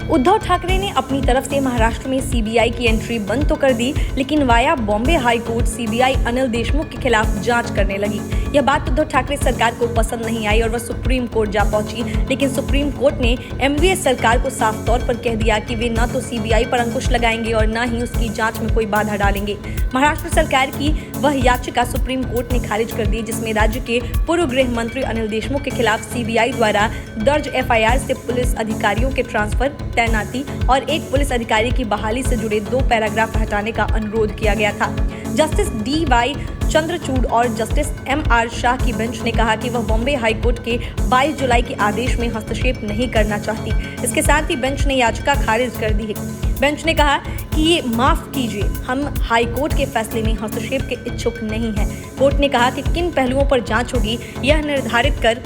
उद्धव ठाकरे ने अपनी तरफ से महाराष्ट्र में सीबीआई की एंट्री बंद तो कर दी, लेकिन via Bombay high court CBI Anil Deshmukh के खिलाफ जांच करने लगी। यह बात उद्धव ठाकरे सरकार को पसंद नहीं आई और वह सुप्रीम कोर्ट जा पहुंची, लेकिन सुप्रीम कोर्ट ने एमवीएस सरकार को साफ तौर पर कह दिया कि वे न तो सीबीआई पर अंकुश लगाएंगे और न ही उसकी जांच में कोई बाधा डालेंगे। महाराष्ट्र सरकार की वह याचिका सुप्रीम कोर्ट ने खारिज कर दी, जिसमें राज्य के पूर्व गृह मंत्री अनिल देशमुख के खिलाफ सीबीआई द्वारा दर्ज एफआईआर से पुलिस अधिकारियों के ट्रांसफर, तैनाती और एक पुलिस अधिकारी की बहाली से जुड़े 2 पैराग्राफ हटाने का अनुरोध किया गया था। Justice D.Y.. चंद्रचूड़ और जस्टिस एम.आर. शाह की बेंच ने कहा कि वह बॉम्बे हाई कोर्ट के 22 जुलाई के आदेश में हस्तक्षेप नहीं करना चाहती। इसके साथ ही बेंच ने याचिका खारिज कर दी है। बेंच ने कहा कि ये माफ कीजिए, हम हाई कोर्ट के फैसले में हस्तक्षेप के इच्छुक नहीं हैं। कोर्ट ने कहा कि किन पहलुओं पर जांच होगी यह निर्धारित कर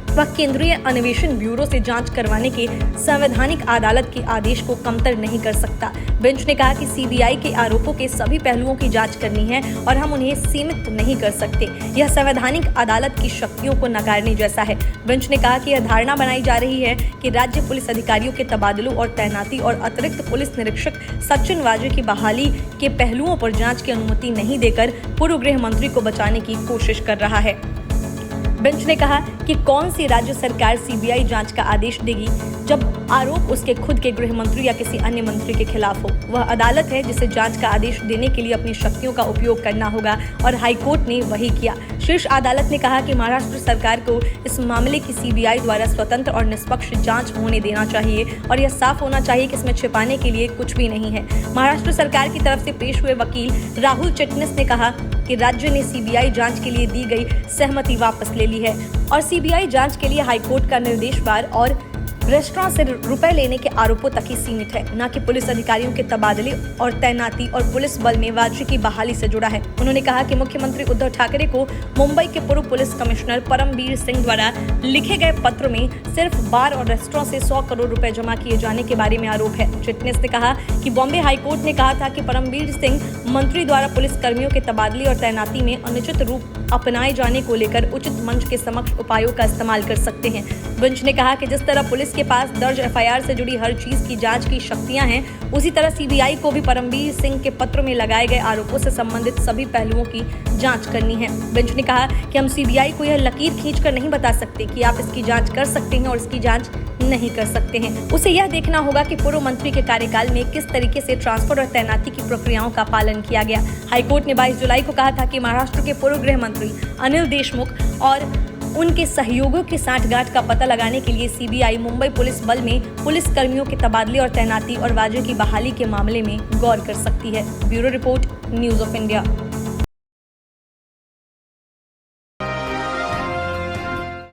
वह केंद्रीय अन्वेषण ब्यूरो से जांच करवाने के संवैधानिक अदालत के आदेश को कमतर नहीं कर सकता। बेंच ने कहा कि सीबीआई के आरोपों के सभी पहलुओं की जांच करनी है और हम उन्हें सीमित नहीं कर सकते। यह संवैधानिक अदालत की शक्तियों को नकारने जैसा है। बेंच ने कहा कि यह धारणा बनाई जा रही है कि राज्य पुलिस अधिकारियों के तबादलों और तैनाती और अतिरिक्त पुलिस निरीक्षक सचिन वाजे की बहाली के पहलुओं पर जांच की अनुमति नहीं देकर पूर्व गृह मंत्री को बचाने की कोशिश कर रहा है। बेंच ने कहा कि कौन सी राज्य सरकार सीबीआई जांच का आदेश देगी जब आरोप उसके खुद के गृह मंत्री या किसी अन्य मंत्री के खिलाफ हो। वह अदालत है जिसे जांच का आदेश देने के लिए अपनी शक्तियों का उपयोग करना होगा और हाईकोर्ट ने वही किया। शीर्ष अदालत ने कहा कि महाराष्ट्र सरकार को इस मामले की सीबीआई द्वारा स्वतंत्र और निष्पक्ष जांच होने देना चाहिए और यह साफ होना चाहिए कि इसमें छिपाने के लिए कुछ भी नहीं है। महाराष्ट्र सरकार की तरफ से पेश हुए वकील राहुल चिटनिस ने कहा कि राज्य ने सीबीआई जांच के लिए दी गई सहमति वापस ले ली है और सीबीआई जांच के लिए हाईकोर्ट का निर्देश बार और रेस्टोरेंट से रुपए लेने के आरोपों तक ही सीमित है, न कि पुलिस अधिकारियों के तबादले और तैनाती और पुलिस बल में वाजी की बहाली से जुड़ा है। उन्होंने कहा कि मुख्यमंत्री उद्धव ठाकरे को मुंबई के पूर्व पुलिस कमिश्नर परमबीर सिंह द्वारा लिखे गए पत्र में सिर्फ बार और रेस्टोरेंट से 100 करोड़ रुपए जमा किए जाने के बारे में आरोप है। चिटनिस ने कहा कि बॉम्बे हाईकोर्ट ने कहा था कि परमबीर सिंह मंत्री द्वारा पुलिस कर्मियों के तबादले और तैनाती में अनुचित रूप अपनाए जाने को लेकर उचित मंच के समक्ष उपायों का इस्तेमाल कर सकते हैं। बेंच ने कहा कि जिस तरह पुलिस के पास दर्ज एफआईआर से जुड़ी हर चीज की जांच की शक्तियां हैं, उसी तरह सीबीआई को भी परमबीर सिंह के पत्र में लगाए गए आरोपों से संबंधित सभी पहलुओं की जांच करनी है। बेंच ने कहा कि हम सीबीआई को यह लकीर खींचकर नहीं बता सकते कि आप इसकी जांच कर सकते हैं और इसकी जांच नहीं कर सकते हैं। उसे यह देखना होगा कि पूर्व मंत्री के कार्यकाल में किस तरीके से ट्रांसफर और तैनाती की प्रक्रियाओं का पालन किया गया। हाईकोर्ट ने 22 जुलाई को कहा था कि महाराष्ट्र के पूर्व गृह मंत्री अनिल देशमुख और उनके सहयोगियों की सांठगांठ का पता लगाने के लिए सीबीआई मुंबई पुलिस बल में पुलिस कर्मियों के तबादले और तैनाती और वाजे की बहाली के मामले में गौर कर सकती है। Bureau report, news of India.